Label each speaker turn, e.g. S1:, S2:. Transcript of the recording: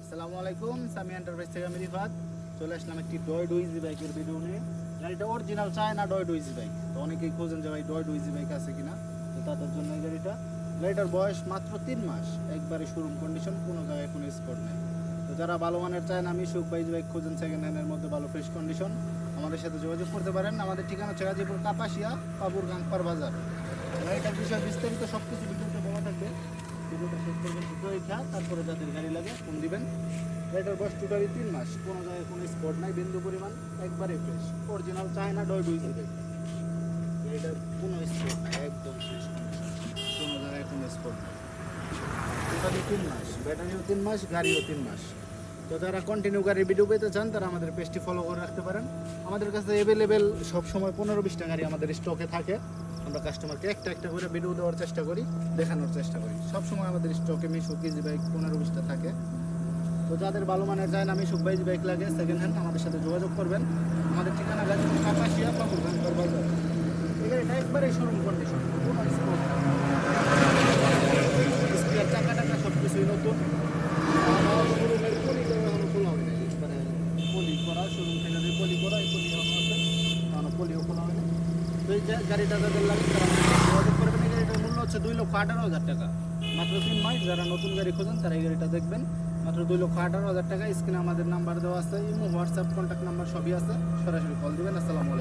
S1: আসসালামু আলাইকুম, সামি এন্টারপ্রাইজ থেকে আমি রিফাত চলে আসলাম একটি ডয়েড ইজি বাইকের ভিডিও নিয়ে। গাড়িটা অরিজিনাল চায়না ডয়েড ইজি বাইক। তো অনেকেই খোঁজেন যে ভাই ডয়েড ইজি বাইক আছে কিনা, তো তাদের জন্য এই গাড়িটার বয়স মাত্র 3 মাস, একবারে শোরুম কন্ডিশন, কোনো জায়গায় কোনো স্পট নেই। তো যারা ভালো মানের চায়না মিশুক বা ইজি বাইক খোঁজেন সেকেন্ড হ্যান্ডের মধ্যে ভালো ফ্রেশ কন্ডিশন, আমাদের সাথে যোগাযোগ করতে পারেন। আমাদের ঠিকানা হচ্ছে গাজীপুর কাপাসিয়া পাবুর গাংপার বাজার। গাড়িটার বিষয়ে বিস্তারিত সব কিছু ভিডিওতে বলা থাকবে, ভিডিওটা শেষ করবেন তারপরে যাদের গাড়ি লাগে ফোন দিবেন। গাড়িটার বয়স টোটালি 3 মাস, কোনো জায়গায় কোনো স্পট নাই, বিন্দু পরিমাণ, একবারে ফ্রেশ অরিজিনাল চায়না ডয়েড ইজি বাইক। গাড়িটার কোনো স্পট নাই, একদম ফ্রেশ কন্ডিশন, কোনো জায়গায় কোনো স্পট নাই। টোটালি 3 মাস, ব্যাটারিও 3 মাস, গাড়িও 3 মাস। তো যারা কন্টিনিউ গাড়ির ভিডিও পেতে চান তারা আমাদের পেজটি ফলো করে রাখতে পারেন। আমাদের কাছে অ্যাভেলেবেল সবসময় 15-20টা গাড়ি আমাদের স্টকে থাকে। আমরা কাস্টমারকে একটা করে ভিডিও দেওয়ার চেষ্টা করি, দেখানোর চেষ্টা করি। সবসময় আমাদের স্টকে মিশুক ইজি বাইক 15-20টা থাকে। তো যাদের ভালো মানের যায় না মিশুক বা ইজি বাইক লাগে সেকেন্ড হ্যান্ড, আমাদের সাথে যোগাযোগ করবেন। আমাদের ঠিকানা গাজীপুর কাপাসিয়া পাবুর গাংপার বাজার। এই গাড়িটা একবারেই শোরুম কন্ডিশন, কোনো স্পট স্পিয়ার চাকা টাকা সব কিছুই নতুন। পলি করা শোরুম থেকে যে পলি করা, এই পলি এখনো আছে, এখনো পলিও খোলা হয়নি। তো এই গাড়িটা যাদের লাগে তারা যোগাযোগ করবেন। এই গাড়িটার মূল্য হচ্ছে 2,18,000 টাকা, মাত্র 3 মাস। যারা নতুন গাড়ি খোঁজেন তারা এই গাড়িটা দেখবেন, মাত্র 2,18,000 টাকা। স্ক্রিনে আমাদের নাম্বার দেওয়া আছে, ইমো, হোয়াটসঅ্যাপ, কন্ট্যাক্ট নাম্বার সবই আছে, সরাসরি কল দিবেন। আসসালামু আলাইকুম।